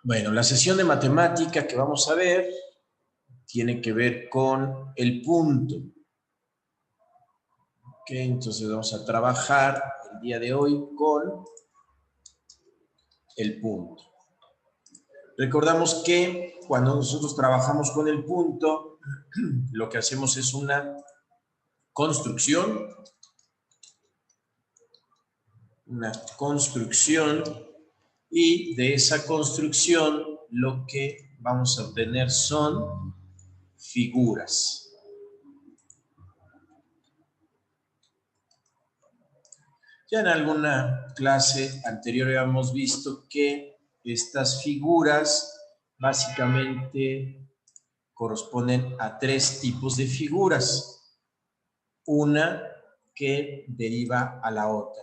Bueno, la sesión de matemática que vamos a ver tiene que ver con el punto. Ok, entonces vamos a trabajar el día de hoy con el punto. Recordamos que cuando nosotros trabajamos con el punto, lo que hacemos es una construcción, y de esa construcción lo que vamos a obtener son figuras. Ya en alguna clase anterior habíamos visto que estas figuras básicamente corresponden a tres tipos de figuras, una que deriva a la otra.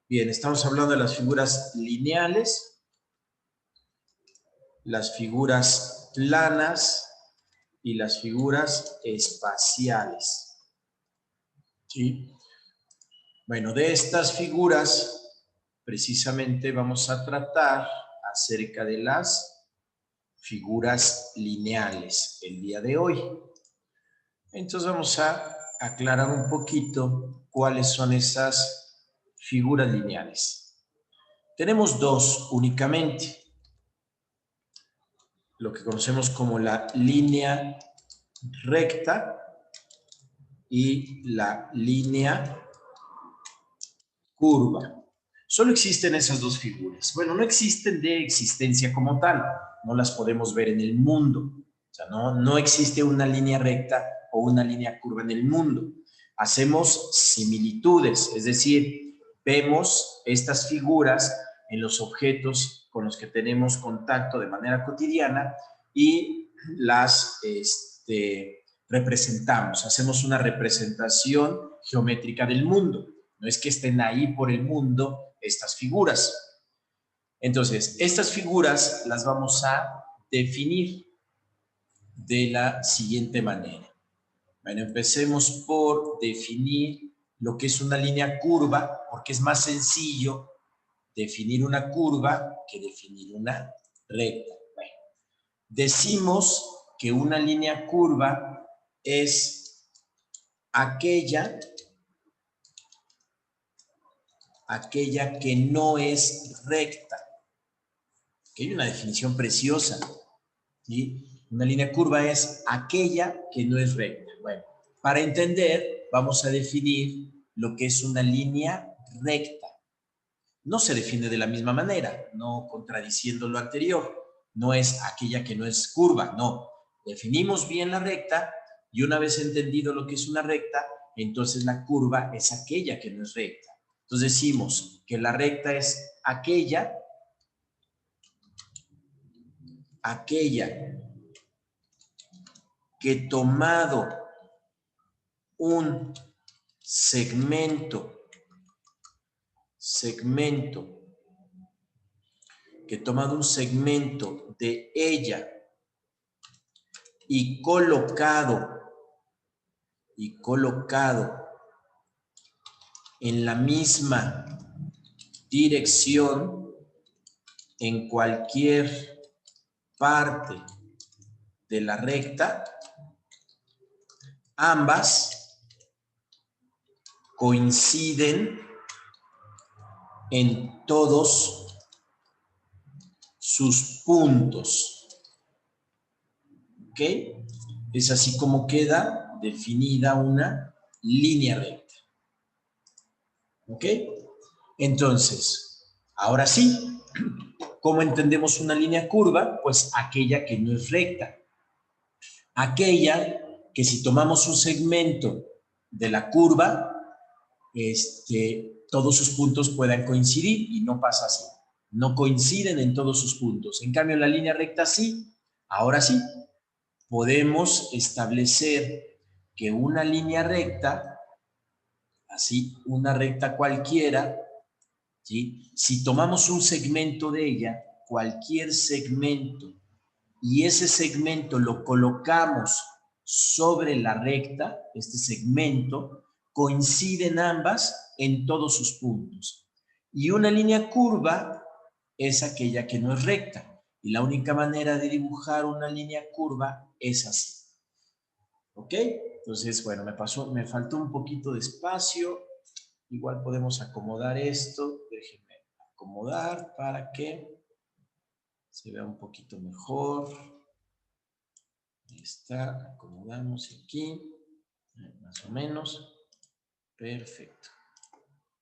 Bien, estamos hablando de las figuras lineales, las figuras planas y las figuras espaciales. ¿Sí? Bueno, de estas figuras precisamente vamos a tratar acerca de las figuras lineales el día de hoy. Entonces vamos a aclarar un poquito cuáles son esas figuras lineales. Tenemos dos únicamente, lo que conocemos como la línea recta y la línea curva. Solo existen esas dos figuras. Bueno, no existen de existencia como tal, no las podemos ver en el mundo. O sea, no existe una línea recta o una línea curva en el mundo. Hacemos similitudes, es decir, vemos estas figuras en los objetos con los que tenemos contacto de manera cotidiana y las representamos, hacemos una representación geométrica del mundo. No es que estén ahí por el mundo estas figuras. Entonces, estas figuras las vamos a definir de la siguiente manera. Bueno, empecemos por definir lo que es una línea curva, porque es más sencillo definir una curva que definir una recta. Bueno, decimos que una línea curva es aquella que no es recta. Que hay una definición preciosa, ¿sí? Una línea curva es aquella que no es recta. Bueno, para entender, vamos a definir lo que es una línea recta. No se define de la misma manera, no contradiciendo lo anterior. No es aquella que no es curva, no. Definimos bien la recta y una vez entendido lo que es una recta, entonces la curva es aquella que no es recta. Entonces decimos que la recta es aquella que tomado un segmento, de ella y colocado en la misma dirección en cualquier parte de la recta, ambas coinciden en todos sus puntos. ¿Ok? Es así como queda definida una línea recta. ¿Ok? Entonces, ahora sí, ¿cómo entendemos una línea curva? Pues aquella que no es recta. Aquella que si tomamos un segmento de la curva, todos sus puntos puedan coincidir y no pasa así. No coinciden en todos sus puntos. En cambio, en la línea recta sí. Ahora sí, podemos establecer que una línea recta, así, una recta cualquiera, ¿sí? Si tomamos un segmento de ella, cualquier segmento, y ese segmento lo colocamos sobre la recta, este segmento, coinciden ambas en todos sus puntos. Y una línea curva es aquella que no es recta. Y la única manera de dibujar una línea curva es así. ¿Ok? Entonces, bueno, me faltó un poquito de espacio. Igual podemos acomodar esto. Déjenme acomodar para que se vea un poquito mejor. Ahí está, acomodamos aquí. Más o menos. Perfecto.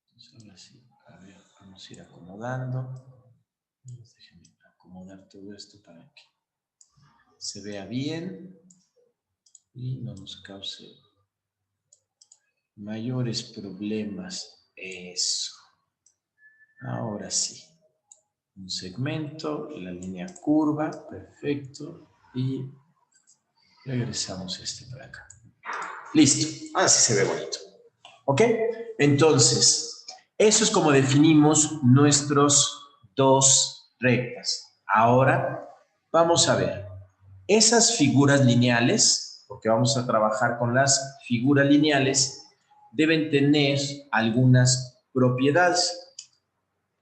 Entonces, ahora sí, a ver, vamos a ir acomodando. Déjenme acomodar todo esto para que se vea bien y no nos cause mayores problemas. Eso. Ahora sí. Un segmento, la línea curva, perfecto. Y regresamos este para acá. Listo. Ahora sí se ve bonito. ¿Ok? Entonces, eso es como definimos nuestros dos rectas. Ahora, vamos a ver. Esas figuras lineales, porque vamos a trabajar con las figuras lineales, deben tener algunas propiedades.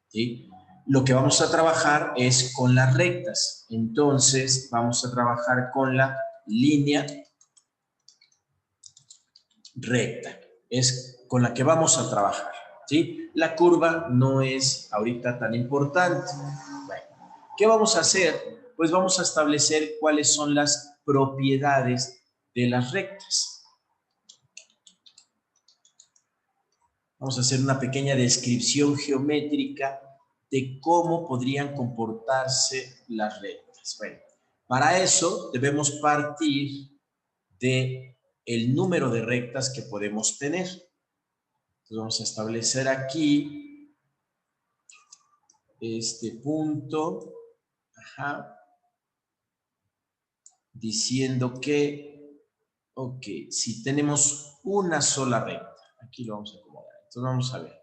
¿Sí? Lo que vamos a trabajar es con las rectas. Entonces, vamos a trabajar con la línea recta. Es con la que vamos a trabajar. ¿Sí? La curva no es ahorita tan importante. Bueno, ¿qué vamos a hacer? Pues vamos a establecer cuáles son las propiedades de las rectas. Vamos a hacer una pequeña descripción geométrica de cómo podrían comportarse las rectas. Bueno, para eso debemos partir de el número de rectas que podemos tener. Entonces vamos a establecer aquí este punto, diciendo que, ok, si tenemos una sola recta, aquí lo vamos a acomodar. Entonces vamos a ver.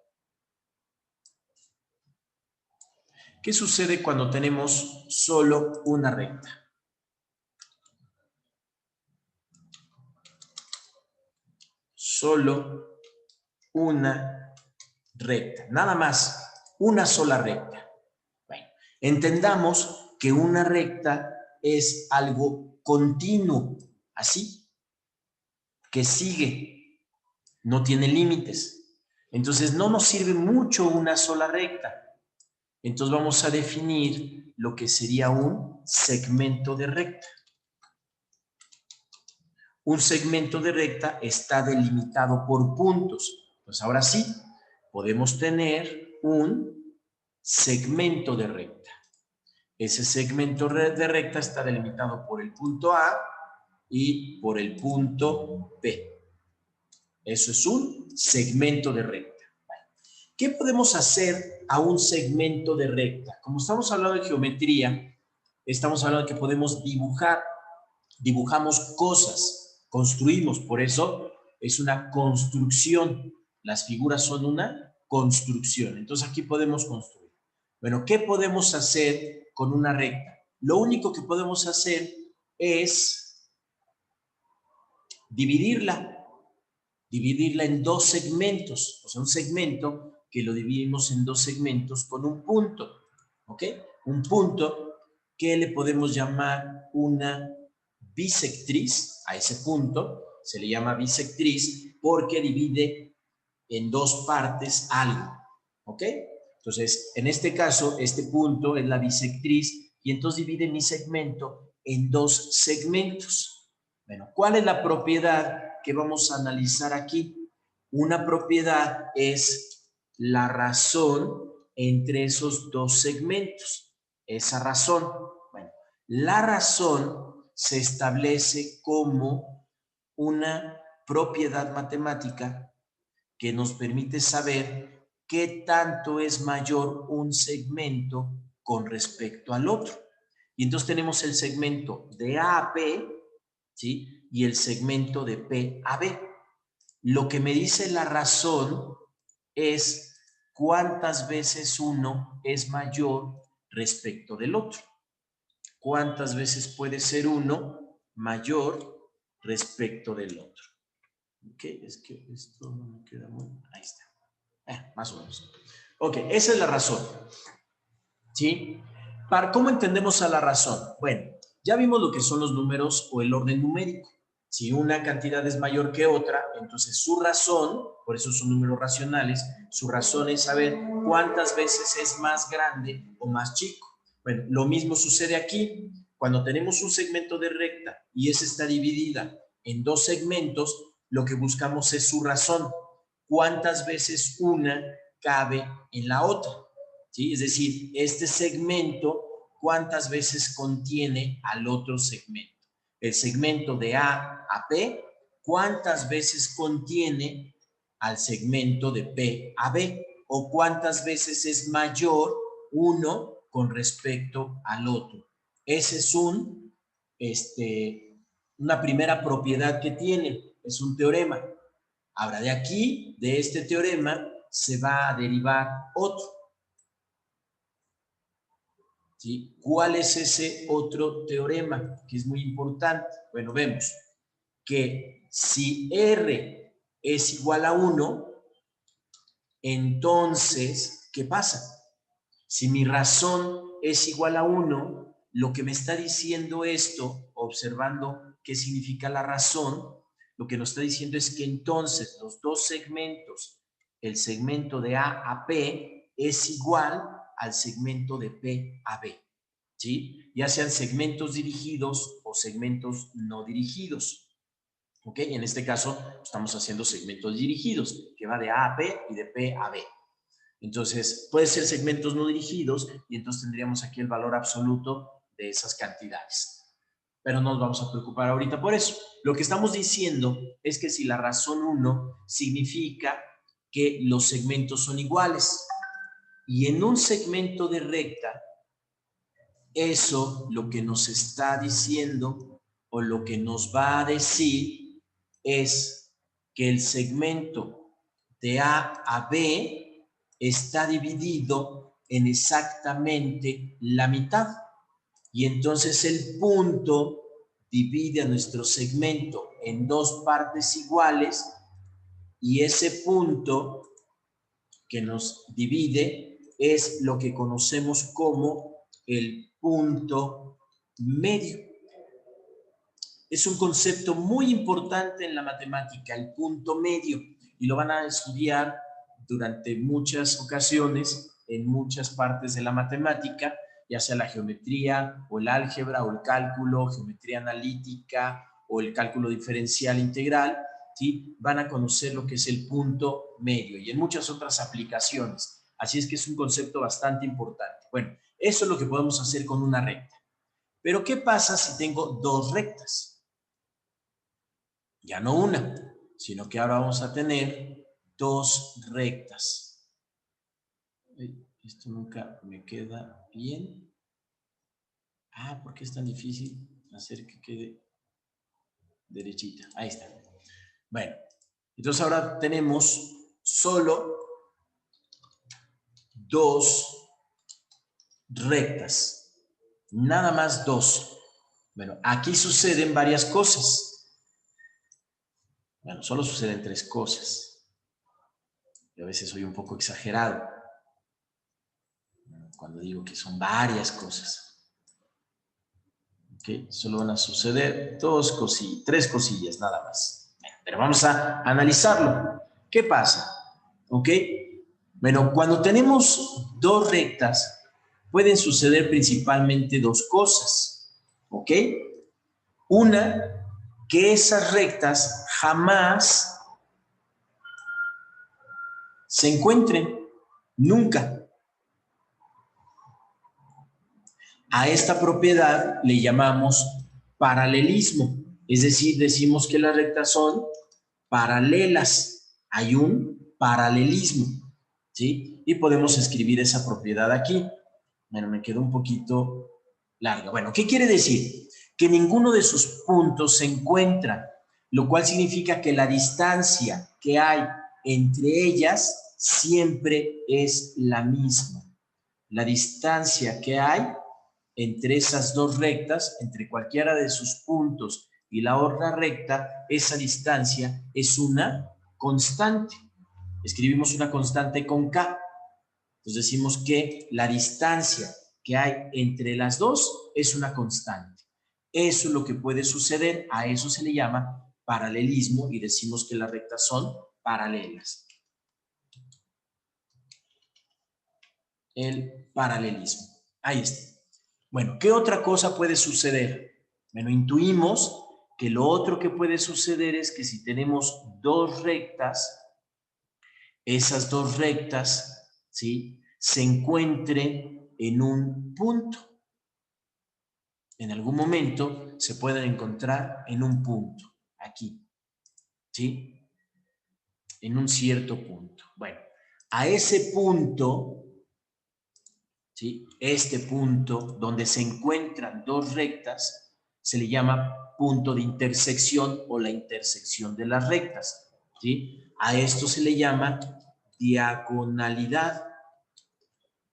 ¿Qué sucede cuando tenemos solo una recta? Solo una recta, nada más, una sola recta. Bueno, entendamos que una recta es algo continuo, así, que sigue, no tiene límites. Entonces no nos sirve mucho una sola recta. Entonces vamos a definir lo que sería un segmento de recta. Un segmento de recta está delimitado por puntos. Pues ahora sí, podemos tener un segmento de recta. Ese segmento de recta está delimitado por el punto A y por el punto B. Eso es un segmento de recta. ¿Qué podemos hacer a un segmento de recta? Como estamos hablando de geometría, estamos hablando de que podemos dibujar. Dibujamos cosas, construimos, por eso es una construcción. Las figuras son una construcción. Entonces aquí podemos construir. Bueno, ¿qué podemos hacer con una recta? Lo único que podemos hacer es dividirla en dos segmentos. O sea, un segmento que lo dividimos en dos segmentos con un punto. ¿Ok? Un punto que le podemos llamar una bisectriz. A ese punto se le llama bisectriz porque divide en dos partes algo. ¿Ok? Entonces, en este caso, este punto es la bisectriz y entonces divide mi segmento en dos segmentos. Bueno, ¿cuál es la propiedad que vamos a analizar aquí? Una propiedad es la razón entre esos dos segmentos. Esa razón, bueno, la razón se establece como una propiedad matemática que nos permite saber qué tanto es mayor un segmento con respecto al otro. Y entonces tenemos el segmento de A a B, ¿sí? Y el segmento de P a B. Lo que me dice la razón es cuántas veces uno es mayor respecto del otro. ¿Cuántas veces puede ser uno mayor respecto del otro? Ok, es que esto no me queda muy... Ahí está. Más o menos. Ok, esa es la razón. ¿Sí? ¿Cómo entendemos a la razón? Bueno, ya vimos lo que son los números o el orden numérico. Si una cantidad es mayor que otra, entonces su razón, por eso son números racionales, su razón es saber cuántas veces es más grande o más chico. Bueno, lo mismo sucede aquí. Cuando tenemos un segmento de recta y esa está dividida en dos segmentos, lo que buscamos es su razón. ¿Cuántas veces una cabe en la otra? ¿Sí? Es decir, este segmento, ¿cuántas veces contiene al otro segmento? El segmento de A a P, ¿cuántas veces contiene al segmento de P a B? ¿O cuántas veces es mayor uno con respecto al otro? Ese es una primera propiedad que tiene, es un teorema. Ahora, de aquí, de este teorema, se va a derivar otro. ¿Sí? ¿Cuál es ese otro teorema? Que es muy importante. Bueno, vemos que si R es igual a 1, entonces, ¿qué pasa? Si mi razón es igual a 1, lo que me está diciendo esto, observando qué significa la razón, lo que nos está diciendo es que entonces los dos segmentos, el segmento de A a P, es igual al segmento de P a B. ¿Sí? Ya sean segmentos dirigidos o segmentos no dirigidos. ¿Ok? En este caso estamos haciendo segmentos dirigidos, que va de A a P y de P a B. Entonces, puede ser segmentos no dirigidos y entonces tendríamos aquí el valor absoluto de esas cantidades. Pero no nos vamos a preocupar ahorita por eso. Lo que estamos diciendo es que si la razón 1 significa que los segmentos son iguales y en un segmento de recta, eso lo que nos está diciendo o lo que nos va a decir es que el segmento de A a B está dividido en exactamente la mitad. Y entonces el punto divide a nuestro segmento en dos partes iguales y ese punto que nos divide es lo que conocemos como el punto medio. Es un concepto muy importante en la matemática, el punto medio, y lo van a estudiar durante muchas ocasiones en muchas partes de la matemática, ya sea la geometría o el álgebra o el cálculo, geometría analítica o el cálculo diferencial integral, ¿sí? Van a conocer lo que es el punto medio y en muchas otras aplicaciones. Así es que es un concepto bastante importante. Bueno, eso es lo que podemos hacer con una recta. Pero ¿qué pasa si tengo dos rectas? Ya no una, sino que ahora vamos a tener dos rectas. Esto nunca me queda bien. ¿Por qué es tan difícil hacer que quede derechita? Ahí está. Bueno, entonces ahora tenemos solo dos rectas. Nada más dos. Bueno, aquí suceden varias cosas. Bueno, solo suceden tres cosas. Yo a veces soy un poco exagerado cuando digo que son varias cosas. ¿Ok? Solo van a suceder tres cosillas nada más. Pero vamos a analizarlo. ¿Qué pasa? ¿Ok? Bueno, cuando tenemos dos rectas, pueden suceder principalmente dos cosas. ¿Ok? Una, que esas rectas jamás se encuentren. Nunca. A esta propiedad le llamamos paralelismo. Es decir, decimos que las rectas son paralelas. Hay un paralelismo. ¿Sí? Y podemos escribir esa propiedad aquí. Bueno, me quedó un poquito larga. Bueno, ¿qué quiere decir? Que ninguno de sus puntos se encuentra, lo cual significa que la distancia que hay entre ellas siempre es la misma. La distancia que hay entre esas dos rectas, entre cualquiera de sus puntos y la otra recta, esa distancia es una constante. Escribimos una constante con K. Entonces decimos que la distancia que hay entre las dos es una constante. Eso es lo que puede suceder, a eso se le llama paralelismo y decimos que las rectas son paralelas. El paralelismo. Ahí está. Bueno, ¿qué otra cosa puede suceder? Bueno, intuimos que lo otro que puede suceder es que si tenemos dos rectas, esas dos rectas, ¿sí?, se encuentren en un punto. En algún momento se pueden encontrar en un punto, aquí, ¿sí? En un cierto punto. Bueno, a ese punto, ¿sí?, este punto donde se encuentran dos rectas, se le llama punto de intersección o la intersección de las rectas, ¿sí? A esto se le llama diagonalidad,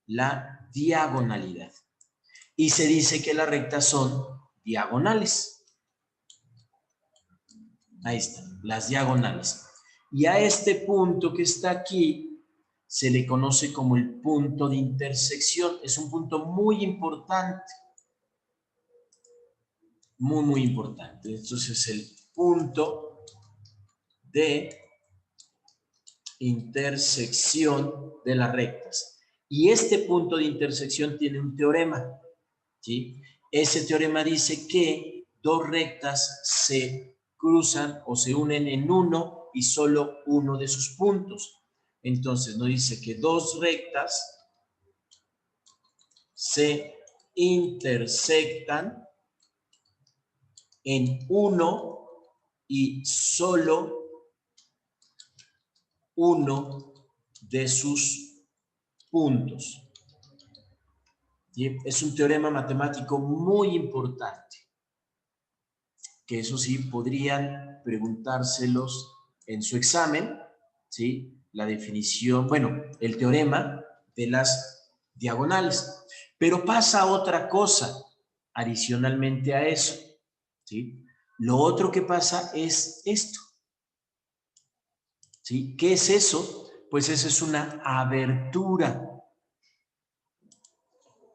la diagonalidad. Y se dice que las rectas son diagonales. Ahí están, las diagonales. Y a este punto que está aquí se le conoce como el punto de intersección. Es un punto muy importante. Muy, muy importante. Entonces es el punto de intersección de las rectas. Y este punto de intersección tiene un teorema, ¿sí? Ese teorema dice que dos rectas se cruzan o se unen en uno y solo uno de sus puntos. Entonces nos dice que dos rectas se intersectan en uno y solo uno de sus puntos. ¿Sí? Es un teorema matemático muy importante, que eso sí podrían preguntárselos en su examen, ¿sí? La definición, bueno, el teorema de las diagonales. Pero pasa otra cosa adicionalmente a eso, ¿sí? Lo otro que pasa es esto, ¿sí? ¿Qué es eso? Pues eso es una abertura.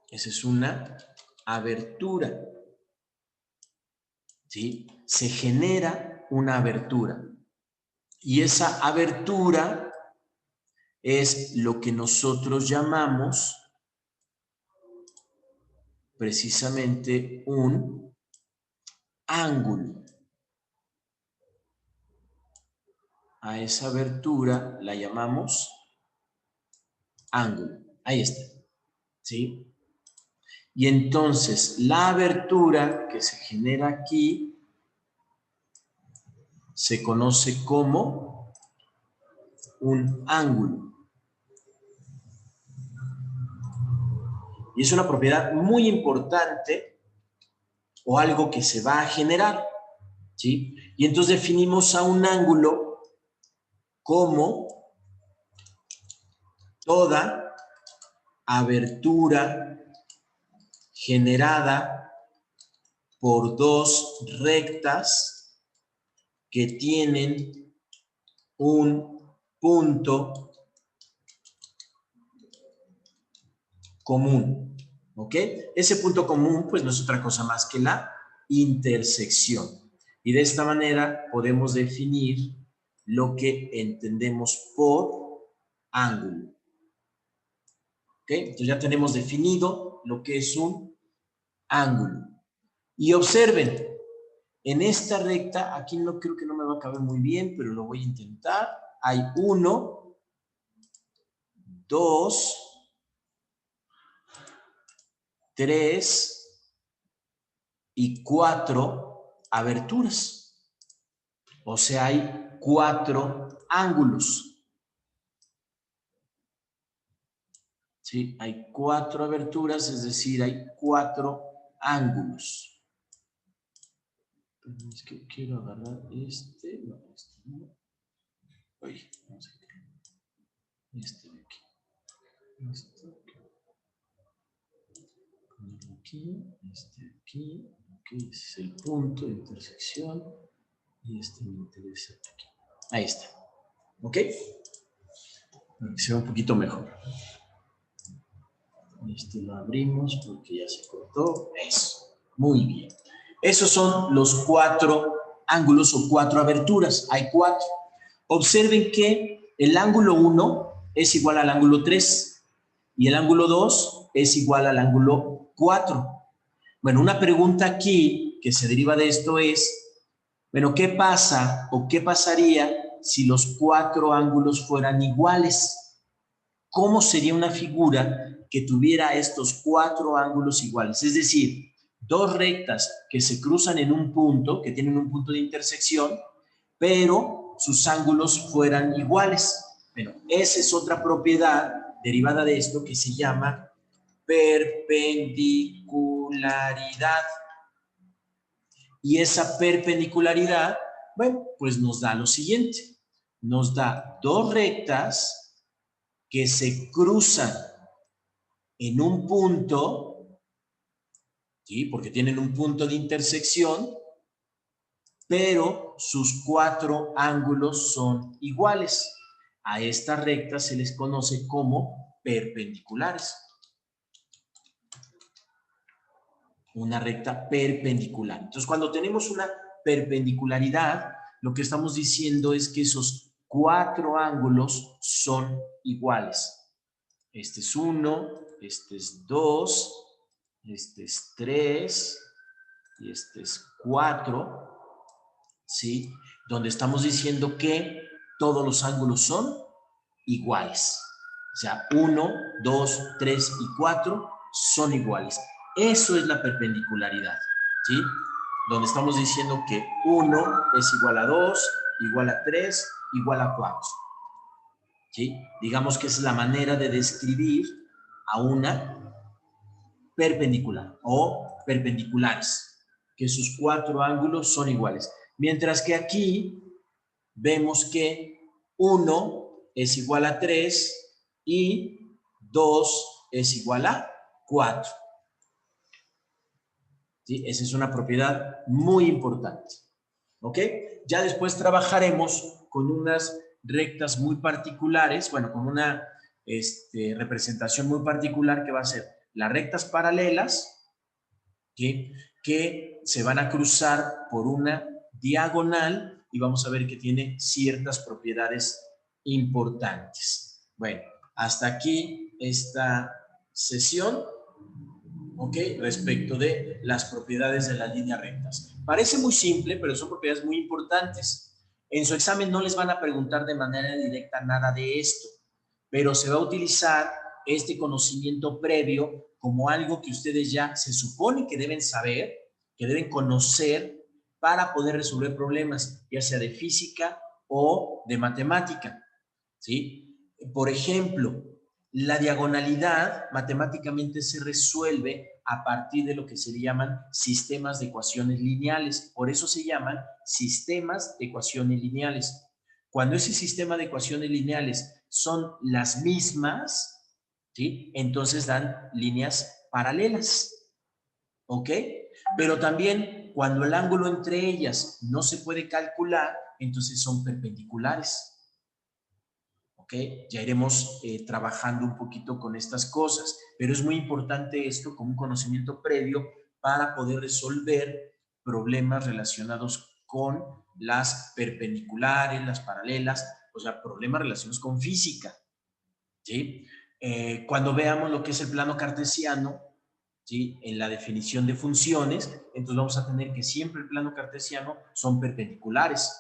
Esa es una abertura, ¿sí? Se genera una abertura. Y esa abertura es lo que nosotros llamamos precisamente un ángulo. A esa abertura la llamamos ángulo. Ahí está, ¿sí? Y entonces la abertura que se genera aquí se conoce como un ángulo. Y es una propiedad muy importante o algo que se va a generar, ¿sí? Y entonces definimos a un ángulo como toda abertura generada por dos rectas que tienen un punto común, ¿ok? Ese punto común pues no es otra cosa más que la intersección. Y de esta manera podemos definir lo que entendemos por ángulo. ¿Ok? Entonces ya tenemos definido lo que es un ángulo. Y observen, en esta recta, aquí no creo que no me va a caber muy bien, pero lo voy a intentar. Hay 1, 2, 3 y 4 aberturas. O sea, hay 4 ángulos. ¿Sí? Hay 4 aberturas, es decir, hay 4 ángulos. Es que quiero agarrar este. No, este no. Oye, vamos a ver. Este de aquí. Este aquí, ok, ese es el punto de intersección y este me interesa aquí. Ahí está, ok, para que se vea un poquito mejor. Lo abrimos porque ya se cortó. Eso. Muy bien. Esos son los 4 ángulos o 4 aberturas. Hay 4. Observen que el ángulo 1 es igual al ángulo 3 y el ángulo 2 es igual al ángulo 4. Bueno, una pregunta aquí que se deriva de esto es, bueno, ¿qué pasa o qué pasaría si los 4 ángulos fueran iguales? ¿Cómo sería una figura que tuviera estos 4 ángulos iguales? Es decir, 2 rectas que se cruzan en un punto, que tienen un punto de intersección, pero sus ángulos fueran iguales. Bueno, esa es otra propiedad derivada de esto que se llama perpendicularidad. Y esa perpendicularidad, bueno, pues nos da lo siguiente. Nos da 2 rectas que se cruzan en un punto, ¿sí? Porque tienen un punto de intersección, pero sus 4 ángulos son iguales. A estas rectas se les conoce como perpendiculares. Una recta perpendicular. Entonces, cuando tenemos una perpendicularidad, lo que estamos diciendo es que esos 4 ángulos son iguales. Este es 1, este es 2, este es 3 y este es 4. ¿Sí? Donde estamos diciendo que todos los ángulos son iguales. O sea, 1, 2, 3 y 4 son iguales. Eso es la perpendicularidad, ¿sí? Donde estamos diciendo que 1 es igual a 2, igual a 3, igual a 4. ¿Sí? Digamos que es la manera de describir a una perpendicular o perpendiculares, que sus 4 ángulos son iguales. Mientras que aquí vemos que 1 es igual a 3 y 2 es igual a 4. ¿Sí? Esa es una propiedad muy importante. ¿Ok? Ya después trabajaremos con unas rectas muy particulares, bueno, con una representación muy particular que va a ser las rectas paralelas, ¿sí? Que se van a cruzar por una diagonal y vamos a ver que tiene ciertas propiedades importantes. Bueno, hasta aquí esta sesión, ¿ok? Respecto de las propiedades de las líneas rectas. Parece muy simple, pero son propiedades muy importantes. En su examen no les van a preguntar de manera directa nada de esto, pero se va a utilizar este conocimiento previo como algo que ustedes ya se supone que deben saber, que deben conocer para poder resolver problemas, ya sea de física o de matemática, ¿sí? Por ejemplo, la diagonalidad matemáticamente se resuelve a partir de lo que se le llaman sistemas de ecuaciones lineales. Por eso se llaman sistemas de ecuaciones lineales. Cuando ese sistema de ecuaciones lineales son las mismas, ¿sí? Entonces dan líneas paralelas, ¿ok? Pero también cuando el ángulo entre ellas no se puede calcular, entonces son perpendiculares. ¿Ok? Ya iremos trabajando un poquito con estas cosas, pero es muy importante esto como un conocimiento previo para poder resolver problemas relacionados con las perpendiculares, las paralelas, o sea, problemas relacionados con física, ¿sí? Cuando veamos lo que es el plano cartesiano, ¿sí? En la definición de funciones, entonces vamos a tener que siempre el plano cartesiano son perpendiculares.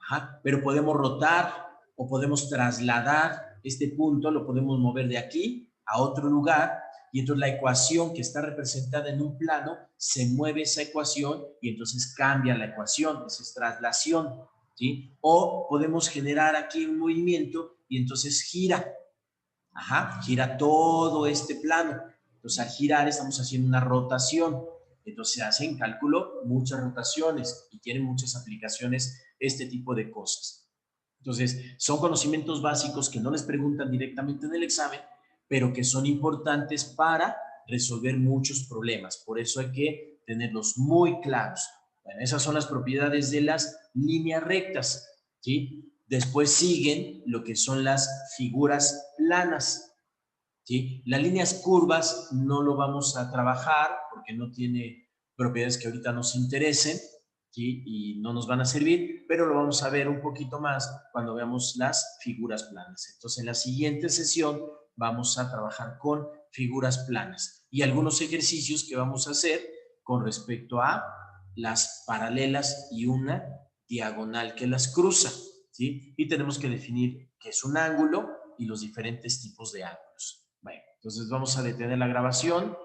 Ajá, pero podemos rotar o podemos trasladar este punto, lo podemos mover de aquí a otro lugar y entonces la ecuación que está representada en un plano, se mueve esa ecuación y entonces cambia la ecuación, esa es traslación, ¿sí? O podemos generar aquí un movimiento y entonces gira, ajá, gira todo este plano. Entonces al girar estamos haciendo una rotación. Entonces se hacen en cálculo muchas rotaciones y tienen muchas aplicaciones este tipo de cosas. Entonces son conocimientos básicos que no les preguntan directamente en el examen, pero que son importantes para resolver muchos problemas. Por eso hay que tenerlos muy claros. Bueno, esas son las propiedades de las líneas rectas, ¿sí? Después siguen lo que son las figuras planas. ¿sí? Las líneas curvas no lo vamos a trabajar porque no tiene propiedades que ahorita nos interesen, ¿sí? Y no nos van a servir, pero lo vamos a ver un poquito más cuando veamos las figuras planas. Entonces, en la siguiente sesión vamos a trabajar con figuras planas y algunos ejercicios que vamos a hacer con respecto a las paralelas y una diagonal que las cruza, ¿sí? Y tenemos que definir qué es un ángulo y los diferentes tipos de ángulos. Bueno, entonces vamos a detener la grabación